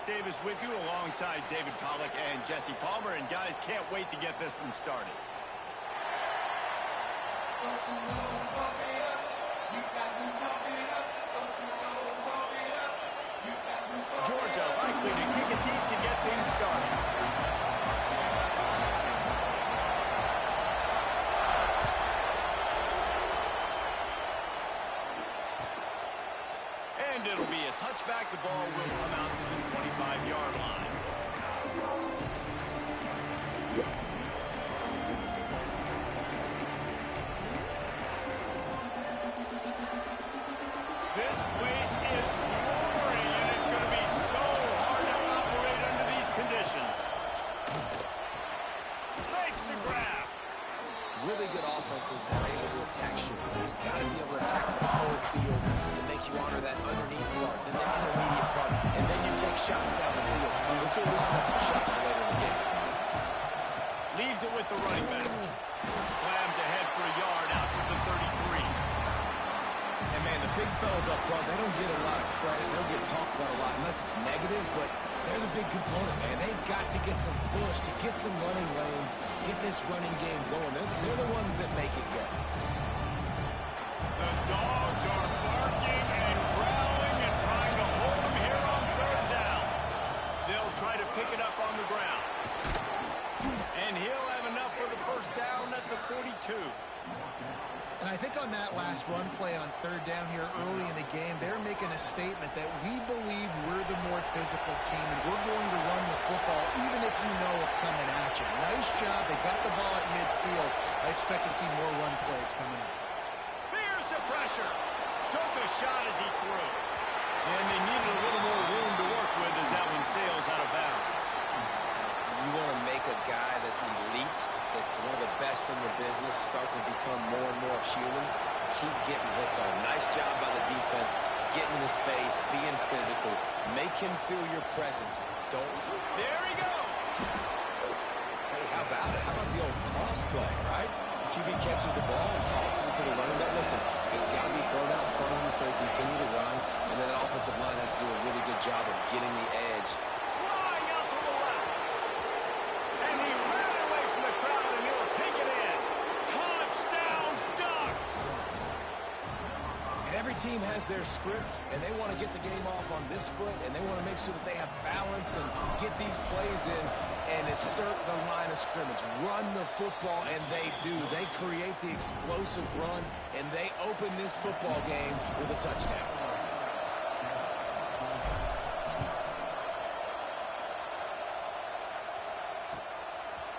Dennis Davis with you alongside David Pollack and Jesse Palmer. And guys, can't wait to get this one started. Georgia likely to kick it deep to get things started. And it'll be a touchback. The ball will come out to the 25-yard line. This place is roaring, and it's going to be so hard to operate under these conditions. Makes the grab. Really good offenses are able to attack shooting. You've got to be able to attack the whole field to make you honor that underneath part, then the intermediate part, and then you take shots down the field. This will loosen up some shots for later in the game. Leaves it with the running back. Slams ahead for a yard out to the 33. And, man, the big fellas up front, they don't get a lot of credit. They don't get talked about a lot unless it's negative, but they're the big component, man. They've got to get some push, to get some running lanes, get this running game going. They're the ones that make it go. The Dogs are barking and growling and trying to hold them here on third down. They'll try to pick it up on the ground. And he'll have enough for the first down at the 42. And I think on that last run play on third down here early in the game, they're making a statement that we believe we're the more physical team and we're going to run the football even if you know it's coming at you. Nice job. They got the ball at midfield. I expect to see more run plays coming up. Here's the pressure. Took a shot as he threw. And they needed a little more room to work with as that one sails out of bounds. You want to make a guy that's elite, that's one of the best in the business, start to become more and more human. Keep getting hits on. Nice job by the defense, getting in his face, being physical. Make him feel your presence. Don't. There he goes. Hey, how about it? How about the old toss play, right? QB catches the ball and tosses it to the running back. Listen, it's got to be thrown out in front of him so he can continue to run. And then the offensive line has to do a really good job of getting the edge. Flying out to the left. And he ran away from the crowd, and he'll take it in. Touchdown, Ducks! And every team has their script, and they want to get the game off on this foot, and they want to make sure that they have balance and get these plays in and assert the line of scrimmage. Run the football, and they do. They create the explosive run, and they open this football game with a touchdown.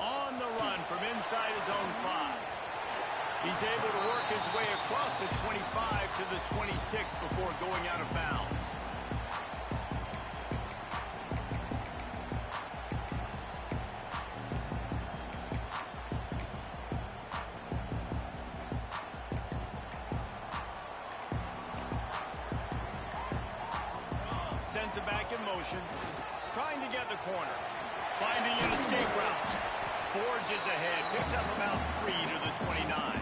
On the run from inside his own 5. He's able to work his way across the 25 to the 26 before going out of bounds. Sends it back in motion. Trying to get the corner. Finding an escape route. Forges ahead. Picks up about 3 to the 29.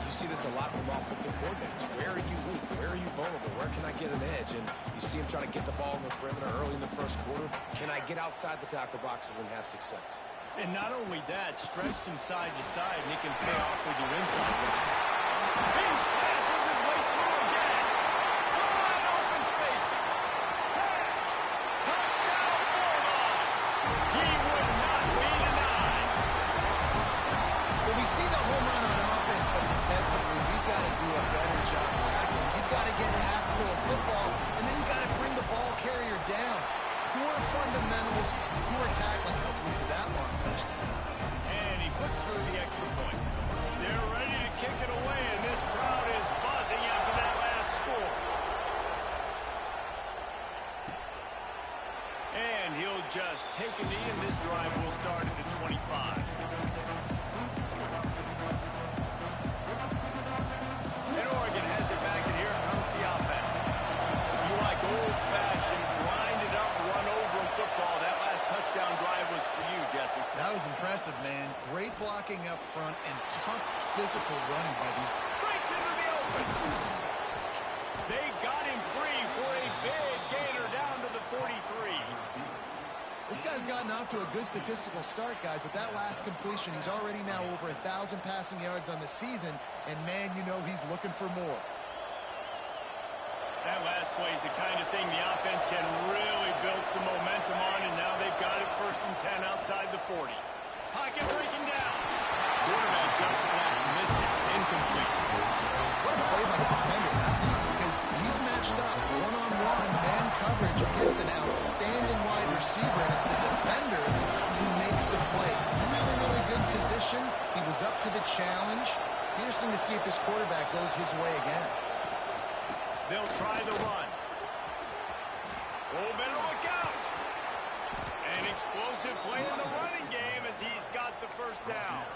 You see this a lot from offensive coordinators. Where are you weak? Where are you vulnerable? Where can I get an edge? And you see him trying to get the ball in the perimeter early in the first quarter. Can I get outside the tackle boxes and have success? And not only that, stretched him side to side, and he can pay off with your inside runs. He smashes his way through again. Wide open spaces. Touchdown, Bulldogs. He would not be denied. Well, we see the home run on offense, but defensively, we've got to do a better job tackling. You've got to get hats to the football, and then you've got to bring the ball carrier down. Poor fundamentals, poor tackling help lead to that long touchdown. And he puts through the extra point. They're ready to kick it away, and this crowd is buzzing after that last score. And he'll just take a knee, and this drive will start at the 25. And Oregon has it back, and here comes the offense. If you like old-fashioned, grind-it-up, run-over football, that last touchdown drive was for you, Jesse. That was impressive, man. Great blocking up front and tough physical running by these. Breaks into the open. They got him free for a big gainer down to the 43. This guy's gotten off to a good statistical start, guys. With that last completion, he's already now over 1,000 passing yards on the season, and man, you know he's looking for more. That last play is the kind of thing the offense can really build some momentum on, and now they've got it 1st and 10 outside the 40. Pocket breaking down. Quarterback Justin Lane missed it. Incomplete. What a play by the defender, because he's matched up one-on-one man coverage against an outstanding wide receiver, and it's the defender who makes the play. Really, really good position. He was up to the challenge. Interesting to see if this quarterback goes his way again. They'll try the run. Oh, better look out. An explosive play in the running game as he's got the 1st down.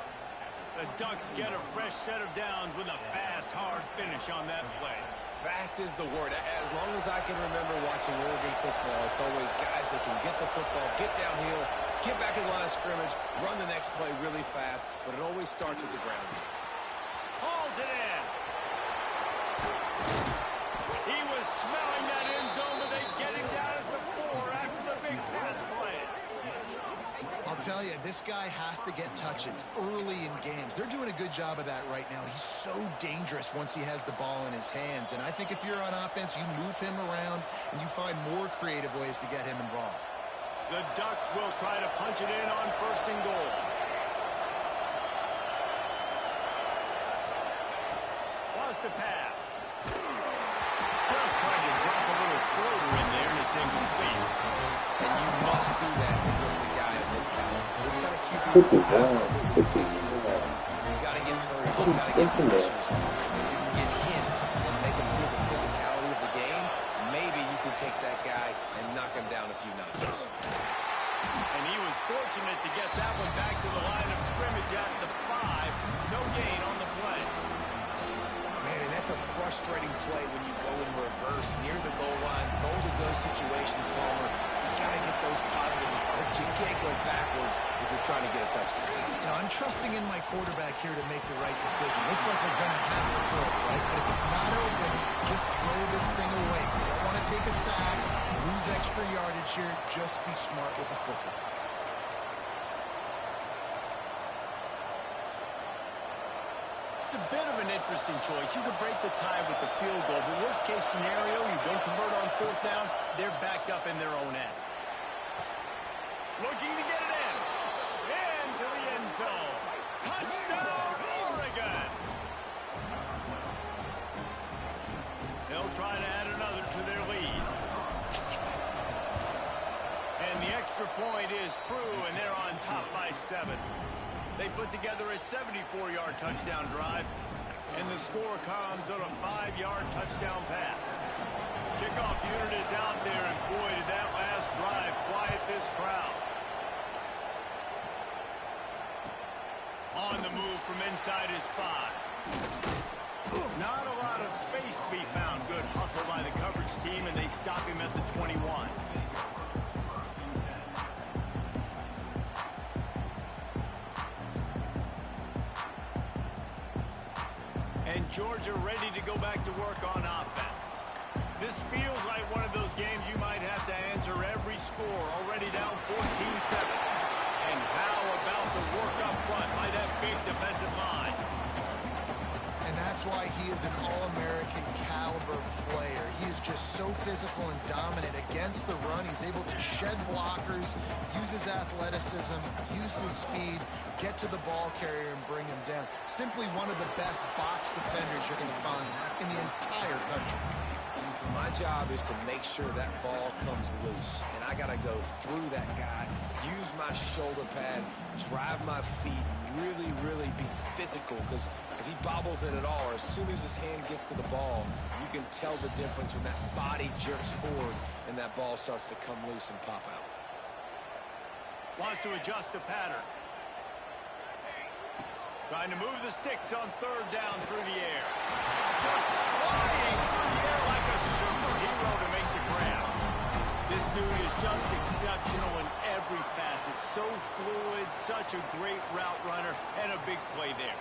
The Ducks get a fresh set of downs with a fast, hard finish on that play. Fast is the word. As long as I can remember watching Oregon football, it's always guys that can get the football, get downhill, get back in line of scrimmage, run the next play really fast, but it always starts with the ground game. Hauls it in. He was smelling that end zone, but they get him down at the 4 after the big pass play. I'll tell you, this guy has to get touches early in games. They're doing a good job of that right now. He's so dangerous once he has the ball in his hands. And I think if you're on offense, you move him around and you find more creative ways to get him involved. The Ducks will try to punch it in on 1st and goal. Was to pass. Just trying to drop a little floater in there, and it's incomplete. And you must do that against a guy of this caliber. This kind of QB absolutely take your time. You got to get hurries. You got to get pressures. If you can get hints and make him feel the physicality of the game, maybe you can take that guy and knock him down a few notches. And he was fortunate to get that one back to the line of scrimmage at the 5. No gain on the play. Man, and that's a frustrating play when you go in reverse near the goal line. Goal-to-go situations, Palmer. You got to get those positive yards. You can't go backwards if you're trying to get a touchdown. You know, I'm trusting in my quarterback here to make the right decision. Looks like we're going to have to throw it, right? But if it's not open, just throw this thing away. You don't want to take a sack, lose extra yardage here. Just be smart with the football. It's a bit of an interesting choice. You could break the tie with the field goal, but worst case scenario, you don't convert on 4th down, they're backed up in their own end. Looking to get it in. Into the end zone. Touchdown, Oregon! They'll try to add another to their lead. And the extra point is true, and they're on top by 7. They put together a 74-yard touchdown drive, and the score comes on a 5-yard touchdown pass. Kickoff unit is out there, and boy, did that last drive quiet this crowd. On the move from inside his 5. Not a lot of space to be found. Good hustle by the coverage team, and they stop him at the 21. And Georgia ready to go back to work on offense. This feels like one of those games you might have to answer every score, already down 14-7. And how about the work up front by that big defensive line? And that's why he is an All-American caliber player. He is just so physical and dominant against the run. He's able to shed blockers, use his athleticism, use his speed, get to the ball carrier and bring him down. Simply one of the best box defenders you're going to find in the entire country. My job is to make sure that ball comes loose, and I got to go through that guy, use my shoulder pad, drive my feet, really, really be physical, because if he bobbles it at all, or as soon as his hand gets to the ball, you can tell the difference when that body jerks forward and that ball starts to come loose and pop out. Wants to adjust the pattern. Trying to move the sticks on 3rd down through the air. Just flying through the air like a superhero to make the grab. This dude is just exceptional in every facet. So fluid, such a great route runner, and a big play there.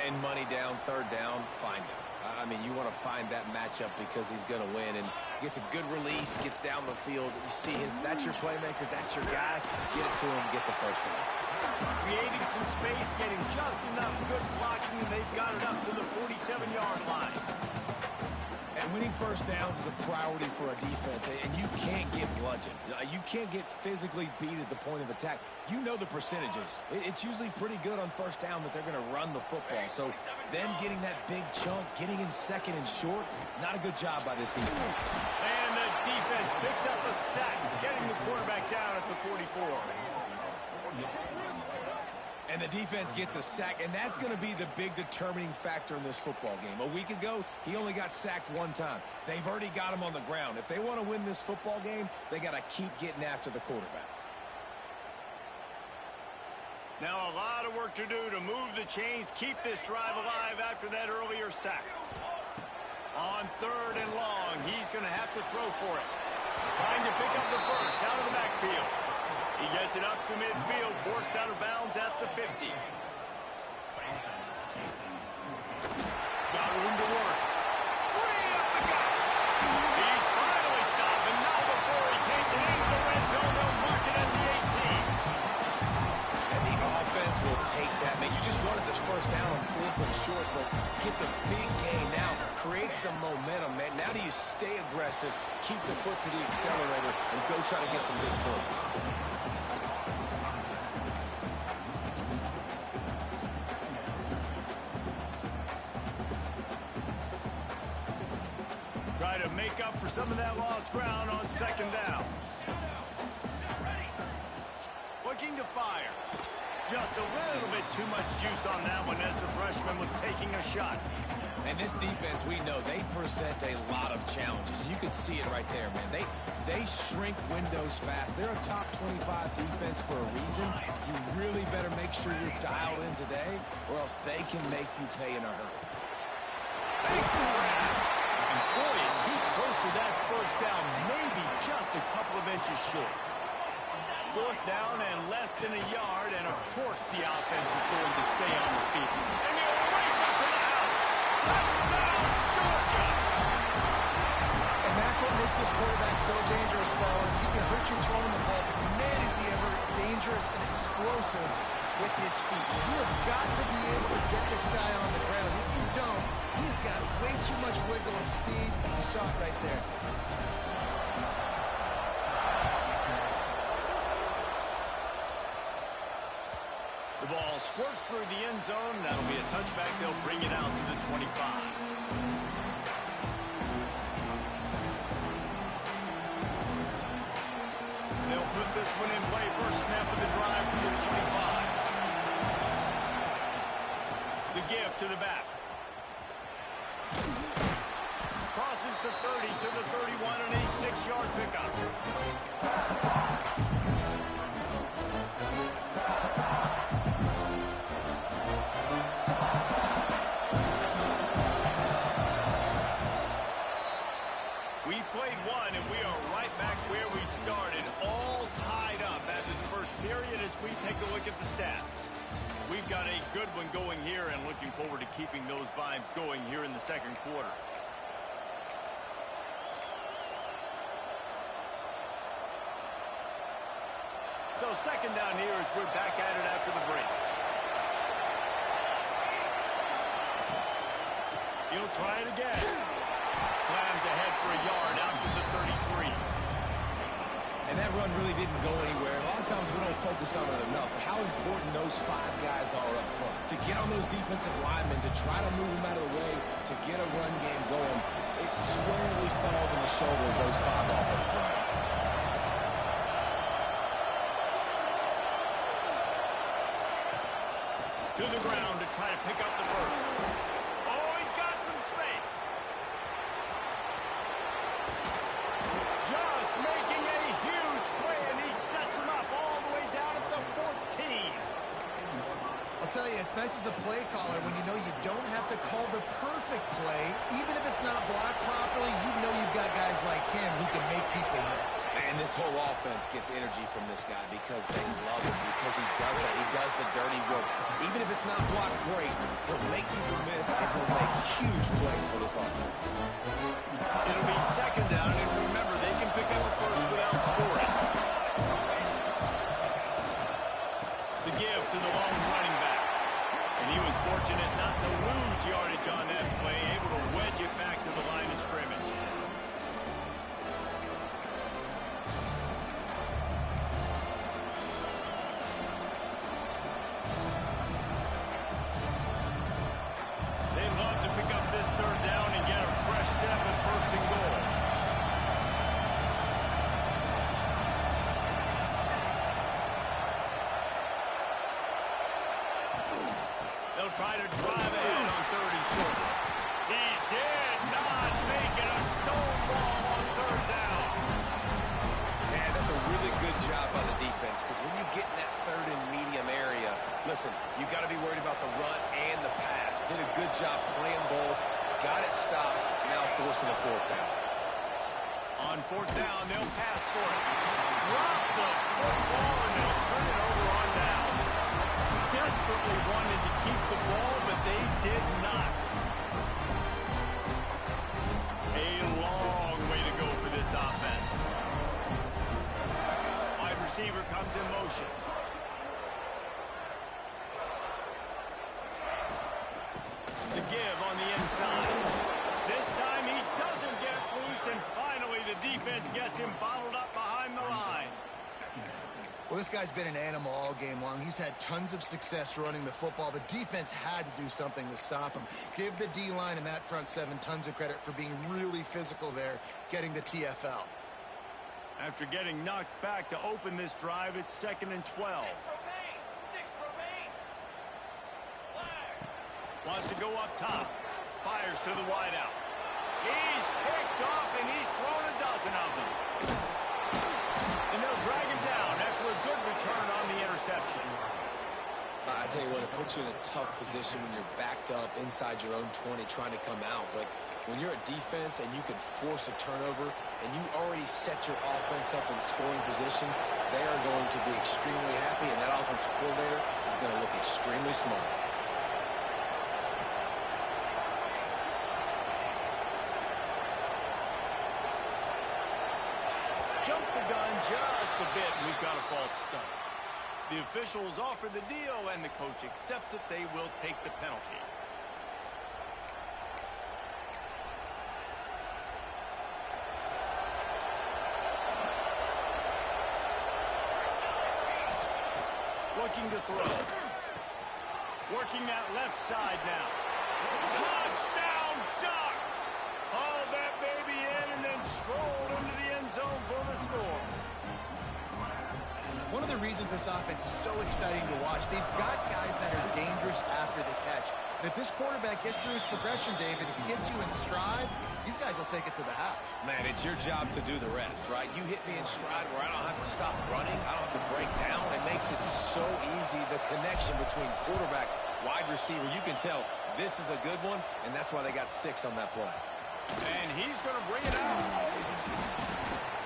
And money down, 3rd down, find him. I mean, you want to find that matchup because he's going to win and gets a good release, gets down the field. You see that's your playmaker, that's your guy. Get it to him, get the first down. Creating some space, getting just enough good blocking, and they've got it up to the 47-yard line. And winning first downs is a priority for a defense, and you can't get bludgeoned. You can't get physically beat at the point of attack. You know the percentages. It's usually pretty good on first down that they're going to run the football. So them getting that big chunk, getting in second and short, not a good job by this defense. And the defense picks up a sack, getting the quarterback down at the 44. And the defense gets a sack, and that's going to be the big determining factor in this football game. A week ago, he only got sacked one time. They've already got him on the ground. If they want to win this football game, they got to keep getting after the quarterback. Now a lot of work to do to move the chains, keep this drive alive after that earlier sack. On 3rd and long, he's going to have to throw for it. Trying to pick up the first out of the backfield. He gets it up to midfield, forced out of bounds at the 50. Got room to work. Free up the gut. He's finally stopped, and now before he takes it into the red zone, they'll mark it at the 18. And the offense will take that. Man, you just wanted this first down on 4th and short, but get the big gain now. Create some momentum, man. Now do you stay aggressive, keep the foot to the accelerator, and go try to get some big points. Try to make up for some of that lost ground on 2nd down. Looking to fire. Just a little bit too much juice on that one as the freshman was taking a shot. And this defense, we know, they present a lot of challenges. You can see it right there, man. They shrink windows fast. They're a top 25 defense for a reason. You really better make sure you're dialed in today, or else they can make you pay in a hurry. Thanks for that. And boy, is he close to that first down, maybe just a couple of inches short. 4th down and less than a yard, and of course the offense is going to stay on the field. And he'll race up to the house. Touchdown, Georgia! And that's what makes this quarterback so dangerous, fellas. He can hurt you throwing the ball, but man, is he ever dangerous and explosive with his feet. You have got to be able to get this guy on the ground. If you don't, he's got way too much wiggle and speed. You saw it right there. The ball squirts through the end zone. That'll be a touchback. They'll bring it out to the 25. They'll put this one in play. First snap of the drive from the 25. The give to the back. Crosses the 30 to the 31 and a 6-yard pickup. We've played one, and we are right back where we started, all tied up after the first period as we take a look at the stats. We've got a good one going here and looking forward to keeping those vibes going here in the 2nd quarter. So 2nd down here as we're back at it after the break. He'll try it again. Slams ahead for a yard out to the 33. And that run really didn't go anywhere. A lot of times we don't focus on it enough, but how important those 5 guys are up front. To get on those defensive linemen, to try to move them out of the way, to get a run game going, it squarely falls on the shoulder of those 5 offensive linemen. To the ground to try to pick up the first. Oh, he's got some space. Just making a huge play, and he sets him up all the way down at the 14. I'll tell you, it's nice as a play caller when you know you don't have to call the perfect play. Even if it's not blocked properly, you know you've got guys like him who can make people miss. And And this whole offense gets energy from this guy because they love him, because he does that. He does the dirty work. Even if it's not blocked great, he'll make people miss, and he'll make huge plays for this offense. It'll be second down, and remember, they can pick up a first without scoring. The give to the lone running back. And he was fortunate not to lose yardage on that play, able to wedge it back to the line of scrimmage. They'd love to pick up this third down and get a fresh set with first and goal. They'll try to drive ahead on third and short. He did not make it a stonewall on third down. Man, that's a really good job by the defense, because when you get in that third and medium area, listen, you got to be worried about the run and the pass. Did a good job playing both, got it stopped, now forcing a fourth down. On fourth down, they'll pass for it. Drop the football, and they'll turn it over on downs. Desperately wanted to keep the ball, but they did not. A long way to go for this offense. Wide receiver comes in motion. The give on the inside. This time he doesn't get loose, and finally the defense gets him bottled up behind the line. Well, this guy's been an animal all game long. He's had tons of success running the football. The defense had to do something to stop him. Give the D-line and that front seven tons of credit for being really physical there, getting the TFL. After getting knocked back to open this drive, it's 2nd and 12. Wants to go up top. Fires to the wideout. He's picked off, and he's thrown a dozen of them. And they'll drag him down after a good return on the interception. I tell you what, it puts you in a tough position when you're backed up inside your own 20 trying to come out. But when you're a defense and you can force a turnover and you already set your offense up in scoring position, they are going to be extremely happy, and that offensive coordinator is going to look extremely smart. Jump the gun just a bit, and we've got a false start. The officials offer the deal, and the coach accepts it. They will take the penalty. Looking to throw. Working that left side now. Touchdown, Ducks! Hauled that baby in and then strolled into the end zone for the score. One of the reasons this offense is so exciting to watch, they've got guys that are dangerous after the catch. And if this quarterback gets through his progression, David, if he gets you in stride, these guys will take it to the house. Man, it's your job to do the rest, right? You hit me in stride where I don't have to stop running. I don't have to break down. It makes it so easy, the connection between quarterback, wide receiver. You can tell this is a good one, and that's why they got 6 on that play. And he's going to bring it out.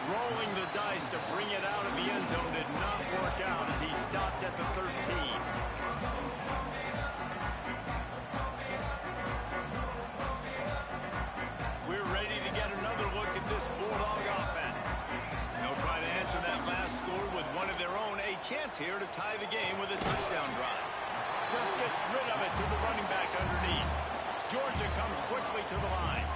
Rolling the dice to bring it out of the end zone did not work out as he stopped at the 13. We're ready to get another look at this Bulldog offense. They'll try to answer that last score with one of their own. A chance here to tie the game with a touchdown drive. Just gets rid of it to the running back underneath. Georgia comes quickly to the line.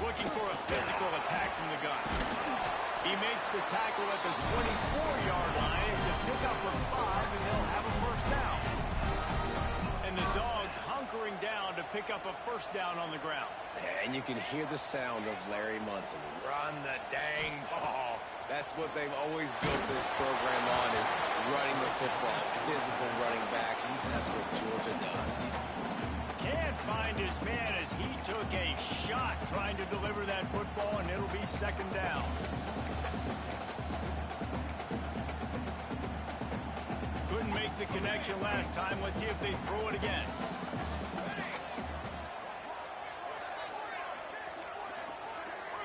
Looking for a physical attack from the gun. He makes the tackle at the 24-yard line. It's a pickup of 5, and they'll have a first down. And the Dogs hunkering down to pick up a first down on the ground. And you can hear the sound of Larry Munson. Run the dang ball. That's what they've always built this program on, is running the football, physical running backs, and that's what Georgia does. Can't find his man as he took a shot trying to deliver that football, and it'll be second down. Couldn't make the connection last time. Let's see if they throw it again.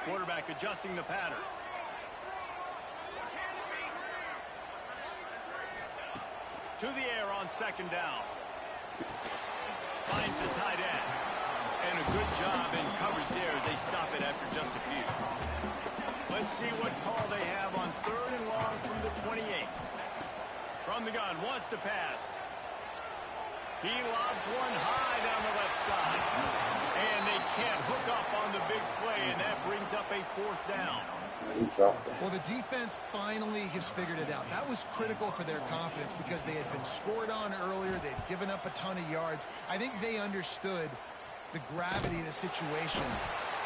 Quarterback adjusting the pattern. To the air on second down. Finds the tight end. And a good job in coverage there as they stop it after just a few. Let's see what call they have on 3rd and long from the 28. From the gun, wants to pass. He lobs one high down the left side. And they can't hook up on the big play, and that brings up a 4th down. Well, the defense finally has figured it out. That was critical for their confidence because they had been scored on earlier. They'd given up a ton of yards. I think they understood the gravity of the situation.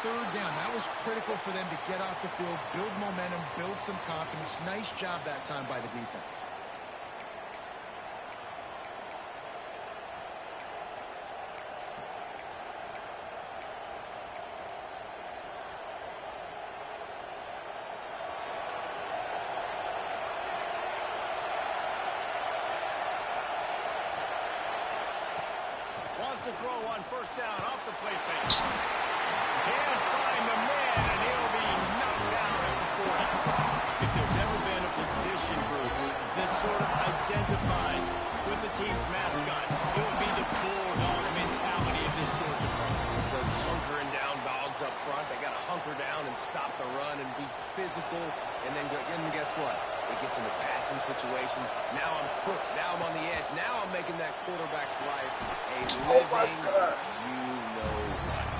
3rd down, that was critical for them to get off the field, build momentum, build some confidence. Nice job that time by the defense. To throw on 1st down off the play fake. Can't find the man, and he'll be knocked down at the 40. If there's ever been a position group that sort of identifies with the team's mascot, it would be the bulldog mentality of this Georgia front. Those hunkering down dogs up front, they got to hunker down and stop the run and be physical, and then guess what? It gets into passing situations. Now I'm cooked. Now I'm on the edge. Now I'm making that quarterback's life a living you-know-what.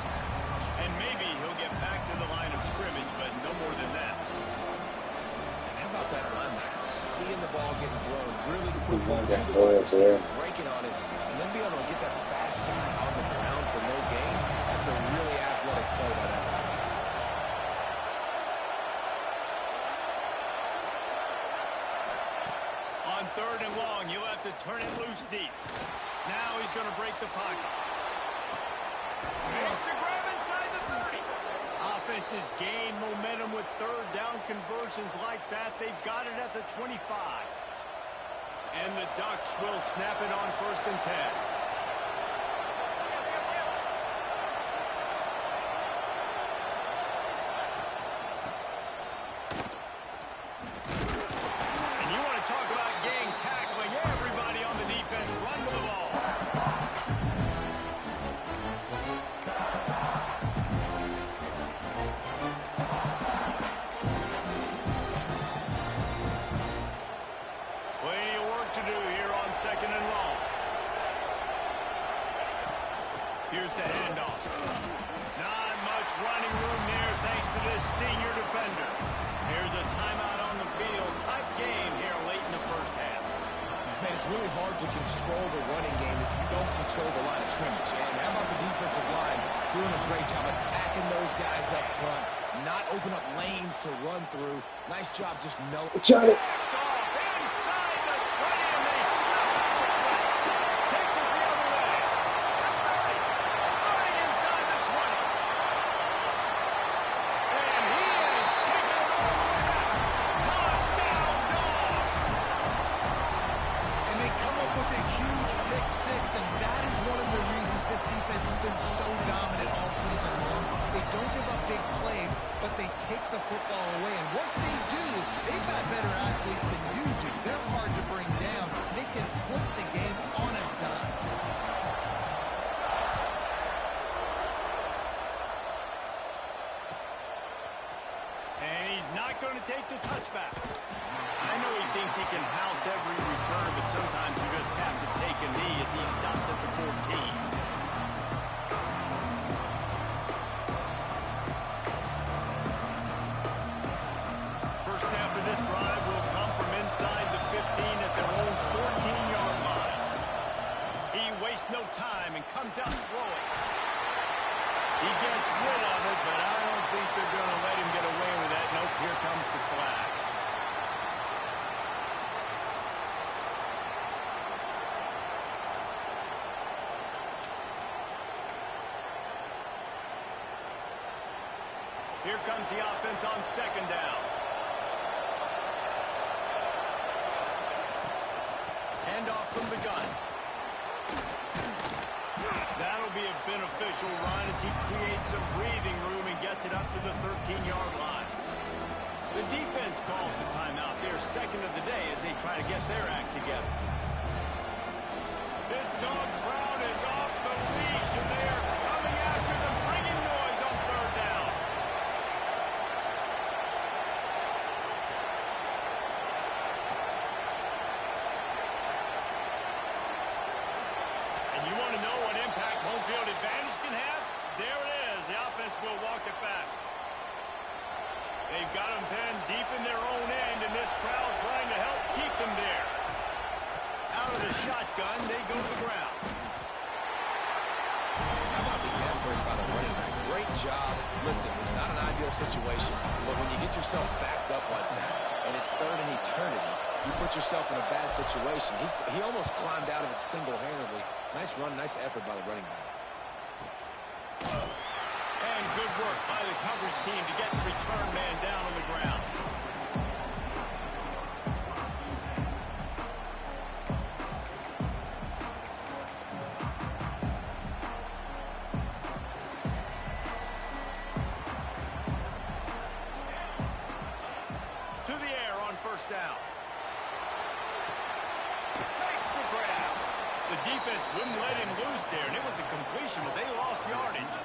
And maybe he'll get back to the line of scrimmage, but no more than that. And how about that linebacker? Seeing the ball getting thrown really quick to the wide receiver, breaking on it, and then being able to get that fast guy on the ground for no gain. That's a really athletic play by that linebacker. On 3rd and long, you'll have to turn it loose deep. Now he's going to break the pocket. Makes the grab inside the 30. Offenses gain momentum with 3rd down conversions like that. They've got it at the 25. And the Ducks will snap it on 1st and 10. Here's the handoff. Not much running room there thanks to this senior defender. Here's a timeout on the field. Tight game here late in the 1st half. Man, it's really hard to control the running game if you don't control the line of scrimmage. And how about the defensive line doing a great job attacking those guys up front, not open up lanes to run through. Nice job just melting. Inside the 20, and they snap it out the play. Takes it the other way. Running inside the 20. And he is taking it all the way back. Touchdown, Dogs. And they come up with a huge pick six, and that is one of the reasons this defense has been so dominant all season long. They don't give up big plays, but they take the football away. And once they do, they've got better athletes than you do. They're hard to bring down. They can flip the game on a dime. And he's not going to take the touchback. I know he thinks he can house every return, but sometimes you just have to take a knee as he stopped at the 14. First snap of this drive will come from inside the 15 at their own 14-yard line. He wastes no time and comes out throwing. He gets rid of it, but I don't think they're going to let him get away with that. Nope, here comes the flag. Here comes the offense on 2nd down. Handoff from the gun. That'll be a beneficial unofficial run as he creates some breathing room and gets it up to the 13-yard line. The defense calls the timeout, their second of the day, as they try to get their act together. This dog crowd is off the leash, and they are coming after them, bringing noise on third down. And you want to know what impact home field advantage can have? There it is. The offense will walk it back. They've got them pinned deep in their own end, and this crowd trying to help keep them there. Out of the shotgun, they go to the ground. How about the effort by the running back? Great job. Listen, it's not an ideal situation, but when you get yourself backed up like that, and it's third in eternity, you put yourself in a bad situation. He almost climbed out of it single-handedly. Nice run, nice effort by the running back. And good work by the coverage team to get the return man down on the ground. To the air on first down. Makes the grab. The defense wouldn't let him loose there, and it was a completion, but they lost yardage.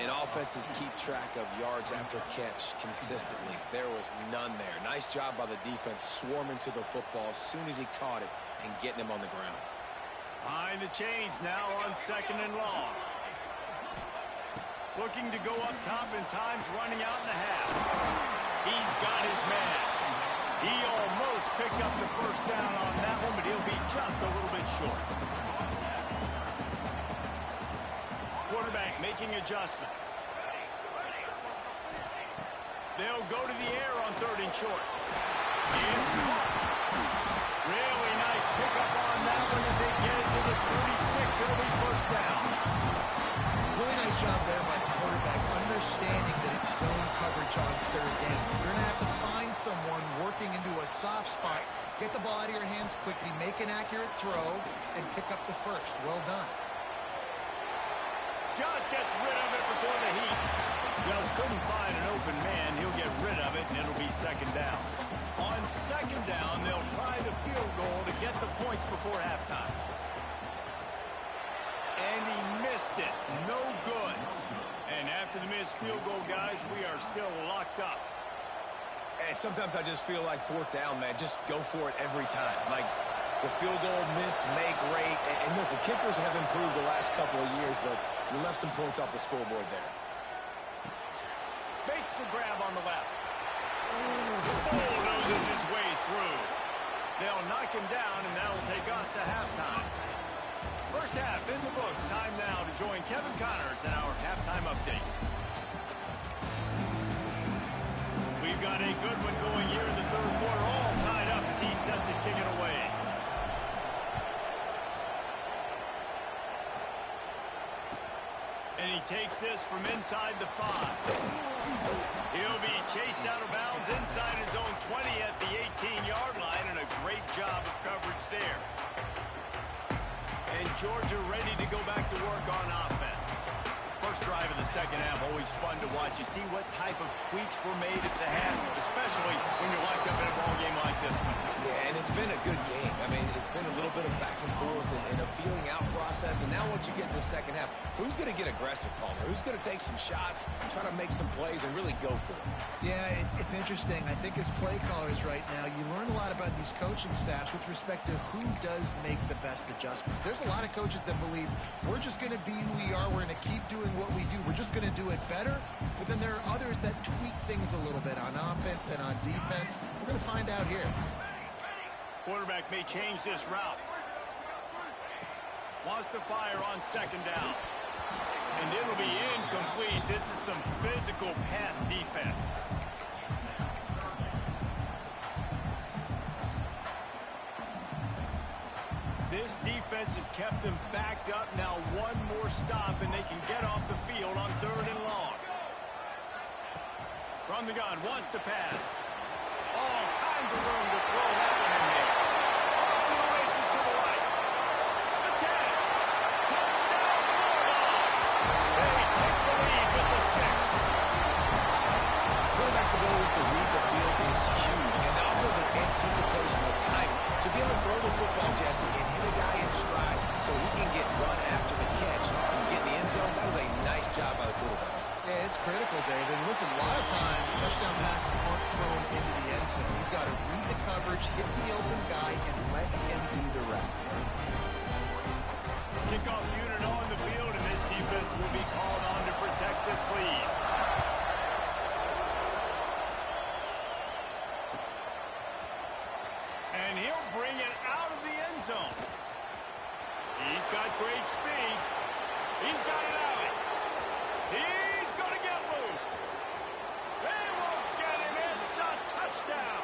And offenses keep track of yards after catch consistently. There was none there. Nice job by the defense swarming to the football as soon as he caught it and getting him on the ground. Behind the chains now on second and long. Looking to go up top, and time's running out in the half. He's got his man. He almost picked up the first down on that one, but he'll be just a little bit short. Quarterback making adjustments. They'll go to the air on third and short. It's caught. Really nice pickup on that one as they get it to the 36. It'll be first down. Really nice job there by the quarterback, understanding that it's zone coverage on third down. You're going to have to find someone working into a soft spot, get the ball out of your hands quickly, make an accurate throw, and pick up the first. Well done. Just gets rid of it before the heat. Just couldn't find an open man. He'll get rid of it, and it'll be second down. On second down, they'll try the field goal to get the points before halftime. And he missed it. No good. And after the missed field goal, guys, we are still locked up. And sometimes I just feel like fourth down, man. Just go for it every time. Like the field goal miss-make rate. And listen, kickers have improved the last couple of years, but you left some points off the scoreboard there. Makes the grab on the left. Bulldozes his way through. They'll knock him down, and that'll take us to halftime. First half in the books. Time now to join Kevin Connors in our halftime update. We've got a good one going here in the third quarter, all tied up as he's set to kick it away. And he takes this from inside the 5. He'll be chased out of bounds inside his own 20 at the 18-yard line, and a great job of coverage there. And Georgia ready to go back to work on offense. First drive of the second half, always fun to watch. You see what type of tweaks were made at the half, especially when you're locked up in a ball game like this one. Yeah, and it's been a good game. I mean, it's been a little bit of back and forth and a feeling out process. And now once you get in the second half, who's going to get aggressive, Palmer? Who's going to take some shots, try to make some plays, and really go for it? Yeah, it's interesting. I think as play callers right now, you learn a lot about these coaching staffs with respect to who does make the best adjustments. There's a lot of coaches that believe we're just going to be who we are. We're going to keep doing what we do. We're just going to do it better. But then there are others that tweak things a little bit on offense and on defense. We're going to find out here. Quarterback may change this route. Wants to fire on second down. And it'll be incomplete. This is some physical pass defense. This defense has kept them backed up. Now one more stop, and they can get off the field on third and long. From the gun, wants to pass. All kinds of room to throw that one in there. Off to the races to the right. Attack. Touchdown, Bulldogs. anticipation, the timing. To be able to throw the football, Jesse, and hit a guy in stride so he can get run after the catch and get in the end zone, that was a nice job by the quarterback. Yeah, it's critical, David. And listen, a lot of times touchdown passes aren't thrown into the end zone. You've got to read the coverage, hit the open guy, and let him do the rest. Kickoff unit on the field, and this defense will be called on to protect this lead. And he'll bring it out of the end zone. He's got great speed. He's got it out. He's going to get loose. They won't get him. It's a touchdown.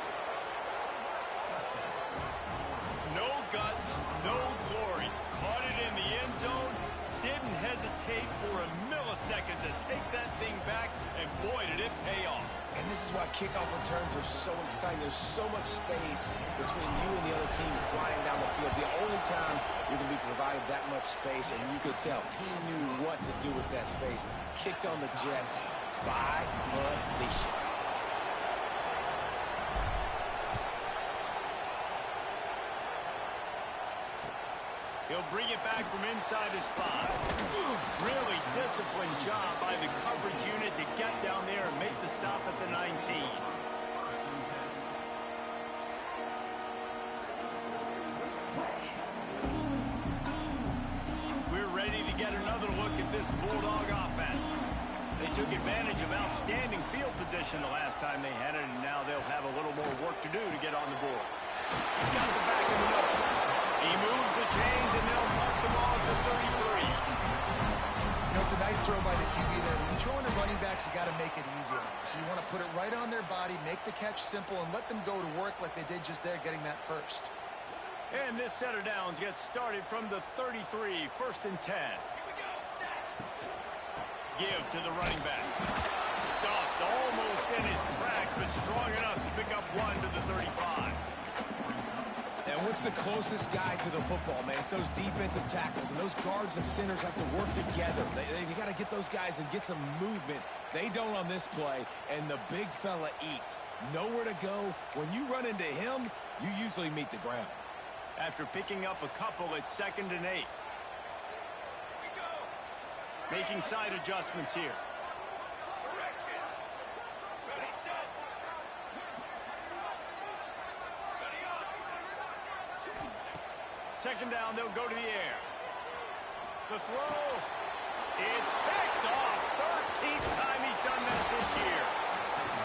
No guts, no glory. Caught it in the end zone. Didn't hesitate for a millisecond to take that thing back, and boy, did it pay off. And this is why kickoff returns are so exciting. There's so much space between you and the other team flying down the field. The only time you're going to be provided that much space, and you could tell he knew what to do with that space. Kicked on the Jets by Felicia. He'll bring it back from inside his spot. Really disciplined job by the coverage unit to get down there and make the stop at the 19. We're ready to get another look at this Bulldog offense. They took advantage of outstanding field position the last time they had it, and now they'll have a little more work to do to get on the board. He's got the back in the middle. He moves the chains, and they'll mark them all at the 33. You know, it's a nice throw by the QB there. When you throw into running backs, you got to make it easy on them. So you want to put it right on their body, make the catch simple, and let them go to work like they did just there, getting that first. And this set of downs gets started from the 33, 1st and 10. Give to the running back. Stuffed almost in his tracks, but strong enough to pick up one to the 35. And what's the closest guy to the football, man? It's those defensive tackles, and those guards and centers have to work together. They got to get those guys and get some movement. They don't on this play, and the big fella eats. Nowhere to go. When you run into him, you usually meet the ground. After picking up a couple, it's 2nd and 8. Making side adjustments here. Second down, they'll go to the air. The throw, it's picked off. 13th time he's done that this year.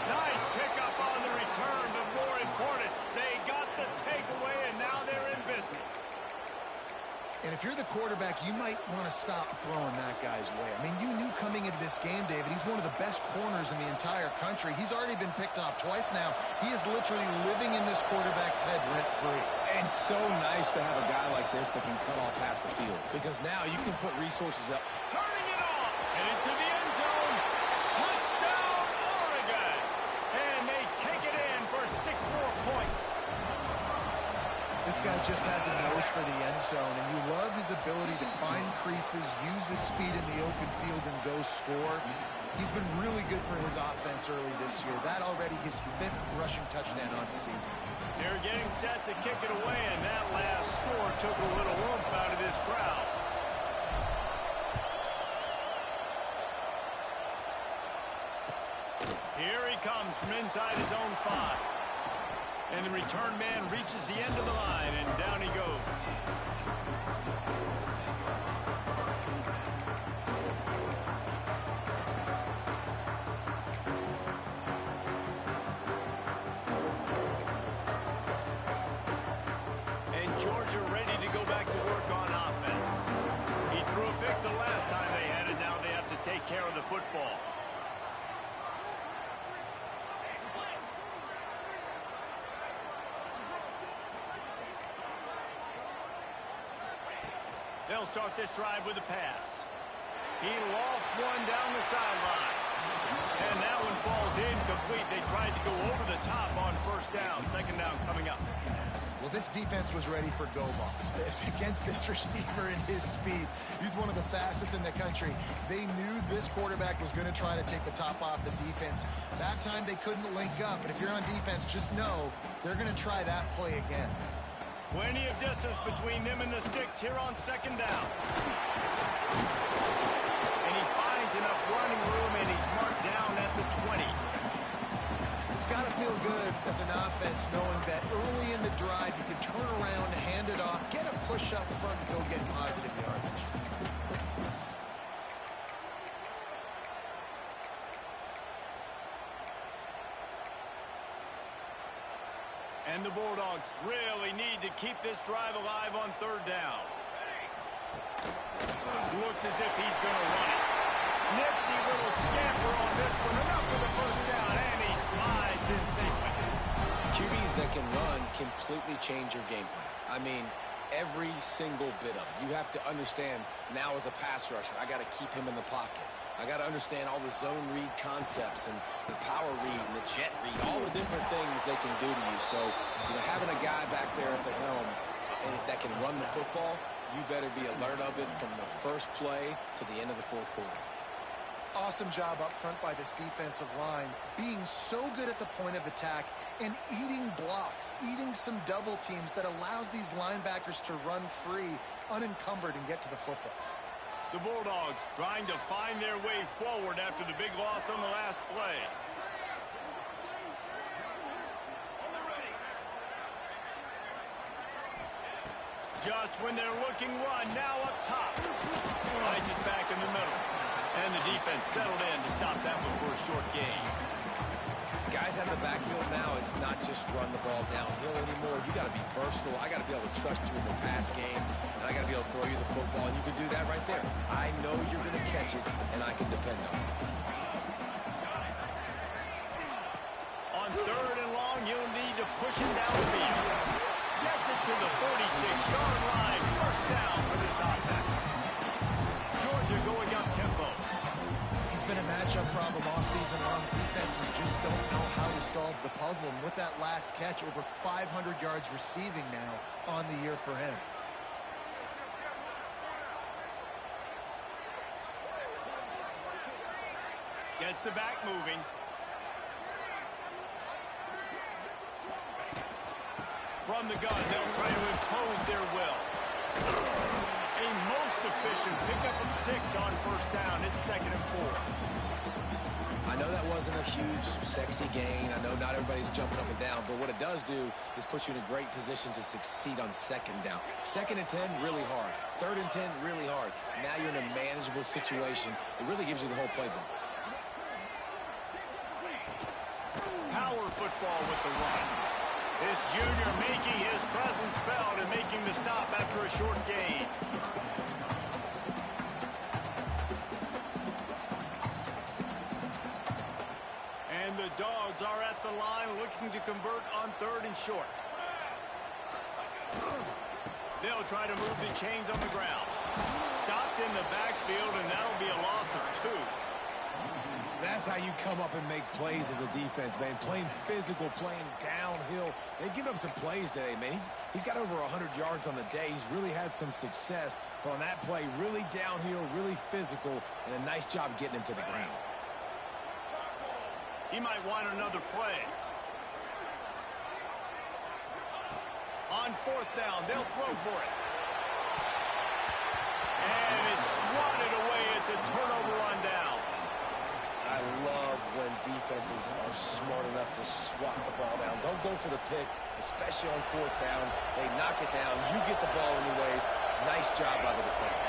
Nice pickup on the return, but more important, they got the takeaway, and now they're in business. And if you're the quarterback, you might want to stop throwing that guy's way. I mean, you knew coming into this game, David, he's one of the best corners in the entire country. He's already been picked off twice now. He is literally living in this quarterback's head rent-free. And so nice to have a guy like this that can cut off half the field, because now you can put resources up. Turning it on, and into the end zone. Touchdown, Oregon! And they take it in for 6 more points. This guy just has a nose for the end zone, and you love his ability to find creases, use his speed in the open field, and go score. He's been really good for his offense early this year. That already his 5th rushing touchdown on the season. They're getting set to kick it away, and that last score took a little oomph out of this crowd. Here he comes from inside his own 5. And the return man reaches the end of the line, and down he goes. And Georgia ready to go back to work on offense. He threw a pick the last time they had it. Now they have to take care of the football. They'll start this drive with a pass. He lofts one down the sideline. And that one falls incomplete. They tried to go over the top on 1st down. 2nd down coming up. Well, this defense was ready for go balls. Against this receiver and his speed, he's one of the fastest in the country. They knew this quarterback was going to try to take the top off the defense. That time they couldn't link up, but if you're on defense, just know they're going to try that play again. Plenty of distance between them and the sticks here on second down. And he finds enough running room, and he's marked down at the 20. It's got to feel good as an offense knowing that early in the drive you can turn around, hand it off, get a push up front, and go get positive yardage. And the Bulldogs really need to keep this drive alive on third down. Looks as if he's going to run it. Nifty little scamper on this one. Enough for the first down, and he slides in safely. QBs that can run completely change your game plan. I mean, every single bit of it. You have to understand now as a pass rusher, I got to keep him in the pocket. I got to understand all the zone read concepts and the power read and the jet read, all the different things they can do to you. So, having a guy back there at the helm that can run the football, you better be alert of it from the first play to the end of the fourth quarter. Awesome job up front by this defensive line, being so good at the point of attack and eating blocks, eating some double teams that allows these linebackers to run free, unencumbered, and get to the football. The Bulldogs trying to find their way forward after the big loss on the last play. Just when they're looking run, now up top. Right just back in the middle. And the defense settled in to stop that one for a short gain. Guys out of the backfield now, it's not just run the ball downhill anymore. You got to be versatile. I got to be able to trust you in the pass game, and I got to be able to throw you the football, and you can do that right there. I know you're going to catch it, and I can depend on it. On third and long, you'll need to push him downfield. Gets it to the 46-yard line. First down for this offense. Georgia going up tempo. He's been a matchup problem all season long. Defenses just don't know how to solve the puzzle. And with that last catch, over 500 yards receiving now on the year for him. Gets the back moving. From the gun, they'll try to impose their will. A most efficient pickup of 6 on first down. It's 2nd and 4. I know that wasn't a huge, sexy gain. I know not everybody's jumping up and down, but what it does do is put you in a great position to succeed on second down. 2nd and 10, really hard. 3rd and 10, really hard. Now you're in a manageable situation. It really gives you the whole playbook. Power football with the run. This junior making his presence felt and making the stop after a short gain. And the Dogs are at the line looking to convert on 3rd and short. They'll try to move the chains on the ground. Stopped in the backfield, and that'll be a loss of 2. That's how you come up and make plays as a defense, man. Playing physical, playing downhill. They've given up some plays today, man. He's got over 100 yards on the day. He's really had some success. But on that play, really downhill, really physical, and a nice job getting him to the ground. He might want another play. On 4th down, they'll throw for it. And it's swatted away. It's a turnover on downs. I love when defenses are smart enough to swat the ball down. Don't go for the pick, especially on 4th down. They knock it down. You get the ball anyways. Nice job by the defender.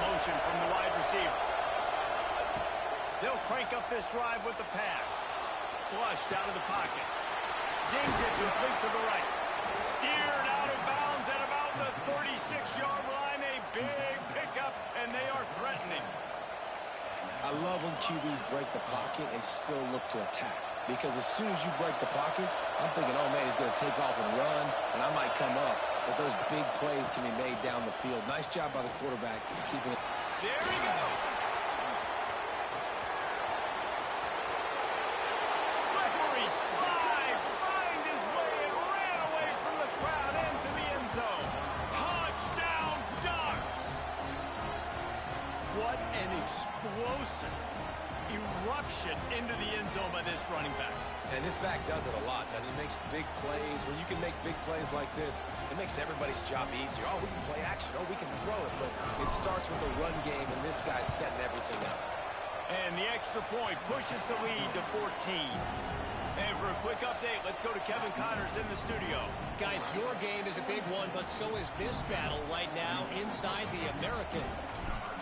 Motion from the wide receiver. They'll crank up this drive with the pass. Flushed out of the pocket. Zings it complete to the right. Steered out of bounds at about the 36-yard line. A big pickup, and they are threatening. I love when QBs break the pocket and still look to attack. Because as soon as you break the pocket, I'm thinking, oh, man, he's going to take off and run, and I might come up. But those big plays can be made down the field. Nice job by the quarterback keeping it. There he goes. Slippery slide. Find his way and ran away from the crowd. explosive eruption into the end zone by this running back. And this back does it a lot. I mean, he makes big plays. When you can make big plays like this, it makes everybody's job easier. Oh, we can play action. Oh, we can throw it. But it starts with the run game, and this guy's setting everything up. And the extra point pushes the lead to 14. And for a quick update, let's go to Kevin Connors in the studio. Guys, your game is a big one, but so is this battle right now inside the American.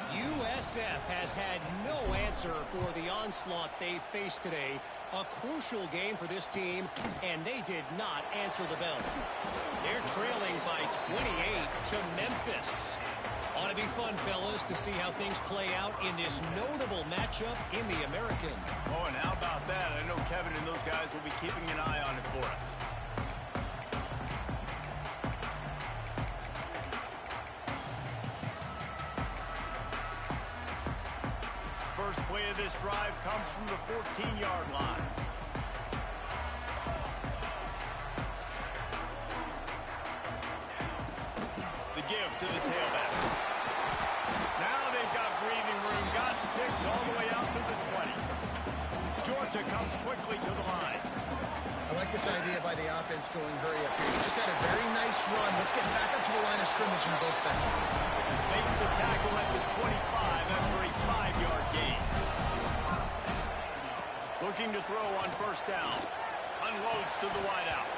USF has had no answer for the onslaught they faced today. A crucial game for this team, and they did not answer the bell. They're trailing by 28 to Memphis. Ought to be fun, fellas, to see how things play out in this notable matchup in the American. Oh, and how about that? I know Kevin and those guys will be keeping an eye on it for us. First play of this drive comes from the 14-yard line. The give to the tailback. Now they've got breathing room. Got 6 all the way out to the 20. Georgia comes quickly to the line. I like this idea by the offense going hurry up here. You just had a very nice run. Let's get back up to the line of scrimmage and go fast. Makes the tackle at the 25 after a 5-yard gain. Looking to throw on first down. Unloads to the wideout.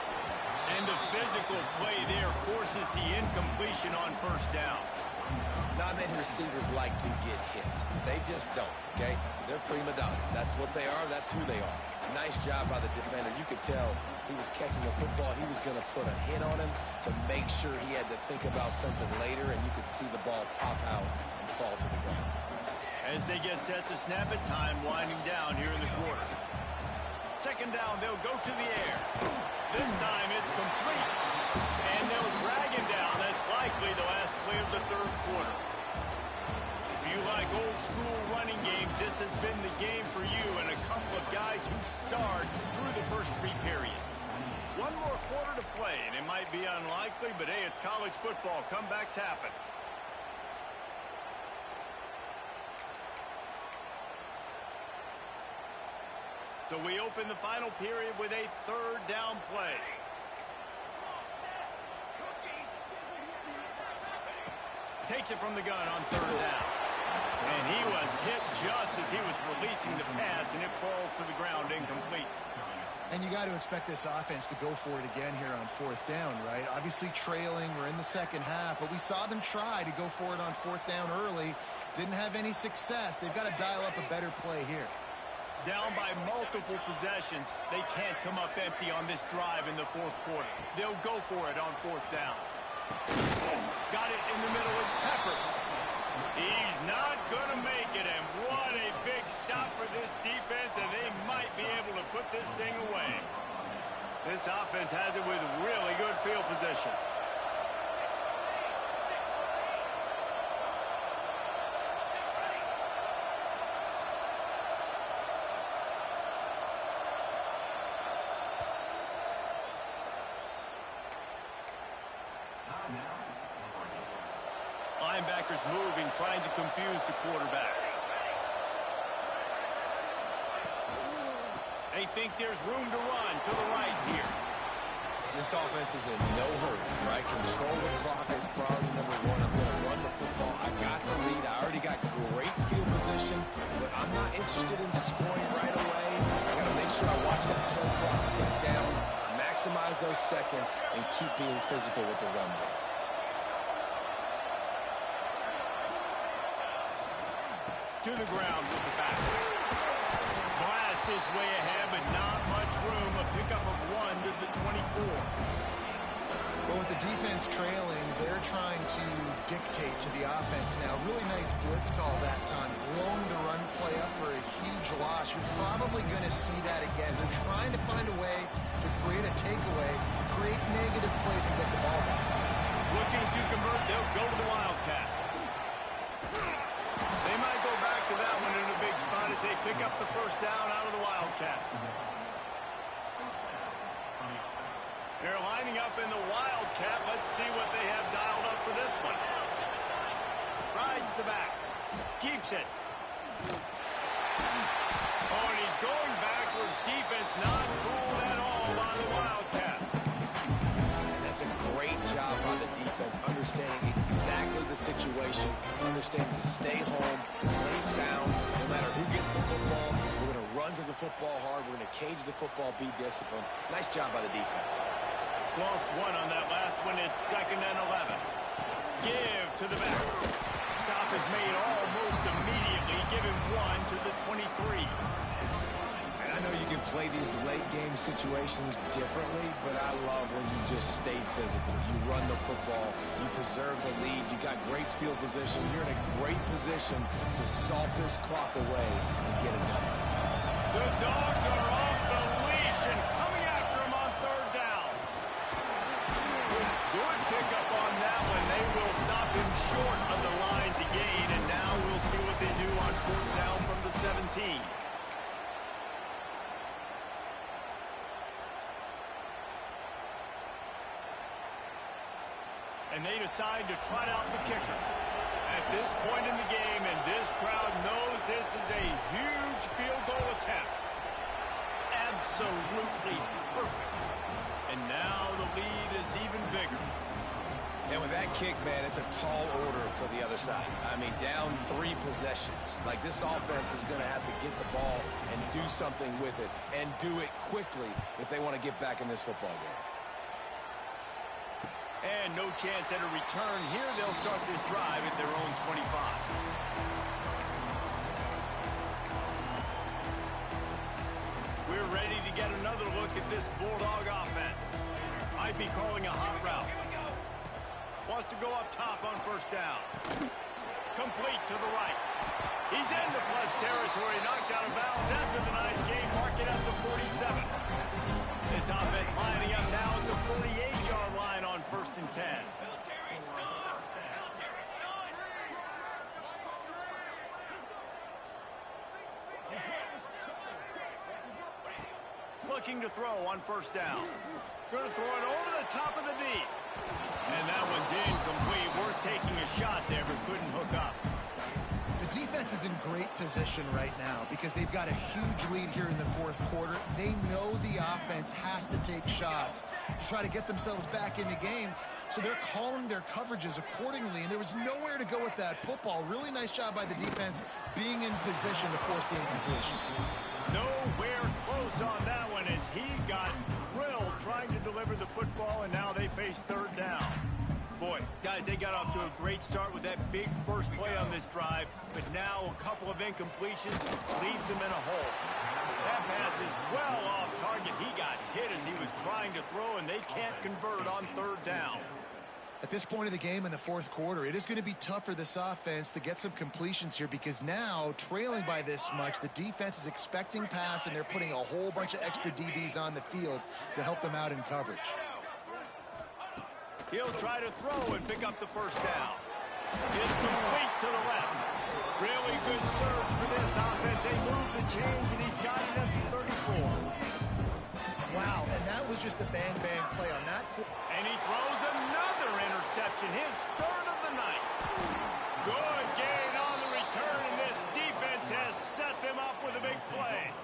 And the physical play there forces the incompletion on first down. Not many receivers like to get hit. They just don't, okay? They're prima donnas. That's what they are. That's who they are. Nice job by the defender. You could tell he was catching the football. He was going to put a hit on him to make sure he had to think about something later, and you could see the ball pop out and fall to the ground. As they get set to snap it, time winding down here in the quarter. Second down, they'll go to the air. This time it's complete. And they'll drag him down. That's likely the last play of the third quarter. If you like old school running games, this has been the game for you and a couple of guys who starred through the first 3 periods. One more quarter to play, and it might be unlikely, but hey, it's college football. Comebacks happen. So we open the final period with a third down play. Takes it from the gun on third down. And he was hit just as he was releasing the pass, and it falls to the ground incomplete. And you got to expect this offense to go for it again here on fourth down, right? Obviously trailing. We're in the second half, but we saw them try to go for it on fourth down early. Didn't have any success. They've got to dial up a better play here. Down by multiple possessions, they can't come up empty on this drive in the fourth quarter. They'll go for it on fourth down. Got it in the middle. It's Peppers. He's not going to make it, and what a big stop for this defense, and they might be able to put this thing away. This offense has it with really good field position. Linebackers moving, trying to confuse the quarterback. They think there's room to run to the right here. This offense is in no hurry, right? Control the clock is priority number 1. I'm going to run the football. I got the lead. I already got great field position, but I'm not interested in scoring right away. I got to make sure I watch that play clock tick down, maximize those seconds, and keep being physical with the run game. To the ground with the back. Blast his way ahead, but not much room. A pickup of 1 to the 24. Well, with the defense trailing, they're trying to dictate to the offense now. Really nice blitz call that time. Blowing the run play up for a huge loss. You're probably going to see that again. They're trying to find a way to create a takeaway, create negative plays, and get the ball back. Looking to convert, they'll go to the Wildcat. They might go back to that one in a big spot as they pick up the first down out of the Wildcat. They're lining up in the Wildcat. Let's see what they have dialed up for this one. Rides the back. Keeps it. Oh, and he's going backwards. Defense not fooled at all by the Wildcat. And that's a great job by the defense, understanding exactly the situation, understanding to stay home, play sound, no matter who gets the football. We're going to run to the football hard. We're going to cage the football, be disciplined. Nice job by the defense. Lost one on that last one. It's 2nd and 11. Give to the back. Stop is made almost immediately. Give him one to the 23. And I know you can play these late game situations differently, but I love when you just stay physical. You run the football, you preserve the lead, you got great field position. You're in a great position to salt this clock away and get it done. The Dogs are off the leash and coming after him on 3rd down. Good pickup on that one. They will stop him short of the line to gain, and now we'll see what they do on 4th down from the 17. And they decide to trot out the kicker. At this point in the game, and this crowd knows this is a huge field goal attempt. Absolutely perfect. And now the lead is even bigger. And with that kick, man, it's a tall order for the other side. I mean, down 3 possessions. Like, this offense is going to have to get the ball and do something with it, and do it quickly if they want to get back in this football game. And no chance at a return here. They'll start this drive at their own 25. We're ready to get another look at this Bulldog offense. Might be calling a hot route. Wants to go up top on 1st down. Complete to the right. He's into plus territory, knocked out of bounds after the nice game. Mark it up to 47. This offense lining up now at the 48-yard line on 1st and 10. Looking to throw on 1st down. Going to throw it over the top of the D. And that one's incomplete. Worth taking a shot there, but couldn't hook up. The defense is in great position right now because they've got a huge lead here in the 4th quarter. They know the offense has to take shots to try to get themselves back in the game. So they're calling their coverages accordingly, and there was nowhere to go with that football. Really nice job by the defense being in position to force the incompletion. Nowhere close on that one as he got drilled trying to deliver the football, and now they face 3rd down. Boy, guys, they got off to a great start with that big first play on this drive, but now a couple of incompletions leaves them in a hole. That pass is well off target. He got hit as he was trying to throw, and they can't convert on 3rd down. At this point of the game in the 4th quarter, it is going to be tough for this offense to get some completions here because now, trailing by this much, the defense is expecting pass, and they're putting a whole bunch of extra DBs on the field to help them out in coverage. He'll try to throw and pick up the 1st down. It's complete to the left. Really good surge for this offense. They move the chains, and he's got it at the 34. Wow, and that was just a bang-bang play on that. And he throws another interception, his 3rd of the night. Good gain on the return, and this defense has set them up with a big play.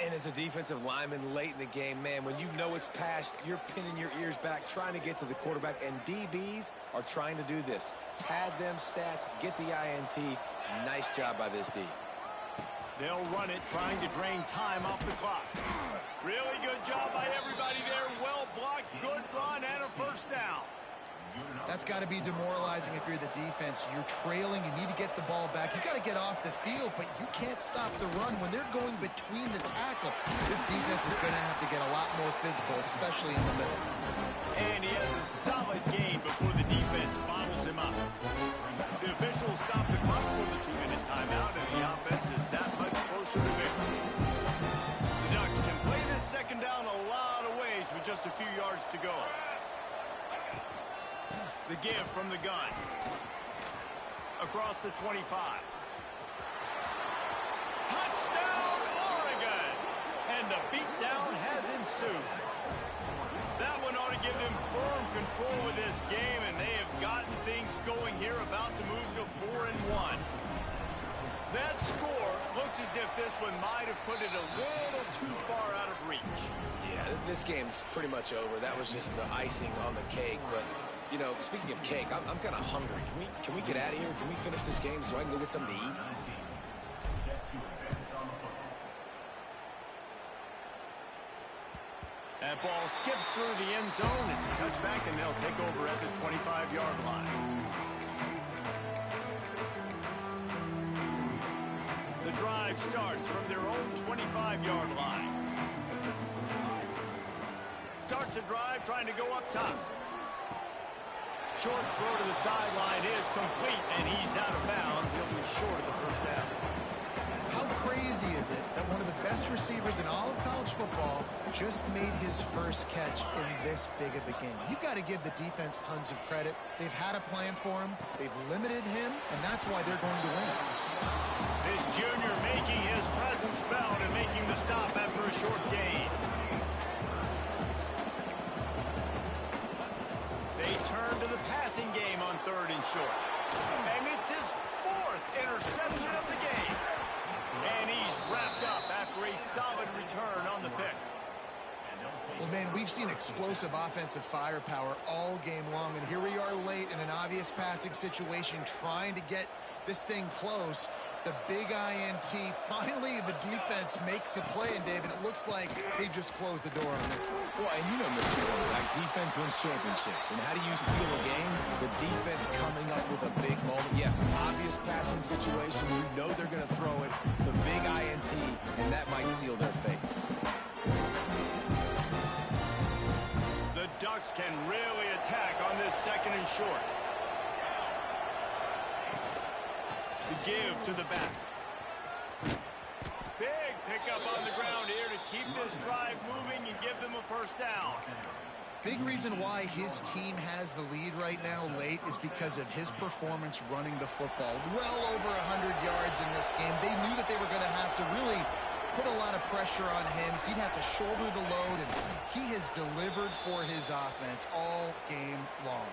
And as a defensive lineman late in the game, man, when you know it's past, you're pinning your ears back, trying to get to the quarterback, and DBs are trying to do this. Pad them stats, get the INT. Nice job by this D. They'll run it, trying to drain time off the clock. Really good job by everybody there. Well blocked, good run, and a 1st down. That's got to be demoralizing if you're the defense. You're trailing. You need to get the ball back. You got to get off the field, but you can't stop the run when they're going between the tackles. This defense is going to have to get a lot more physical, especially in the middle. And he has a solid gain before the defense bottles him up. The officials stop the clock for the 2-minute timeout, and the offense is that much closer to victory. The Ducks can play this 2nd down a lot of ways with just a few yards to go. The give from the gun. Across the 25. Touchdown, Oregon! And the beatdown has ensued. That one ought to give them firm control of this game, and they have gotten things going here, about to move to 4-1. That score looks as if this one might have put it a little too far out of reach. Yeah, this game's pretty much over. That was just the icing on the cake. But, you know, speaking of cake, I'm kind of hungry. Can we get out of here? Can we finish this game so I can go get something to eat? That ball skips through the end zone. It's a touchback, and they'll take over at the 25-yard line. The drive starts from their own 25-yard line. Starts a drive trying to go up top. Short throw to the sideline is complete, and he's out of bounds. He'll be short of the first down. How crazy is it that one of the best receivers in all of college football just made his first catch in this big of a game? You've got to give the defense tons of credit. They've had a plan for him. They've limited him, and that's why they're going to win. This junior making his presence felt and making the stop after a short gain. They turn to the passing game on 3rd and short. And it's his 4th interception of the game. And he's wrapped up after a solid return on the pick. Well, man, we've seen explosive offensive firepower all game long, and here we are late in an obvious passing situation trying to get this thing close. The big INT. Finally, the defense makes a play, and David, it looks like they just closed the door on this one. Well, and you know, Mr. Quarterback, defense wins championships. And how do you seal a game? The defense coming up with a big moment. Yes, obvious passing situation. You know they're going to throw it. The big INT, and that might seal their fate. The Ducks can really attack on this 2nd and short. To give to the back. Big pickup on the ground here to keep this drive moving and give them a first down. Big reason why his team has the lead right now late is because of his performance running the football. Well over 100 yards in this game. They knew that they were going to have to really put a lot of pressure on him. He'd have to shoulder the load, and he has delivered for his offense all game long.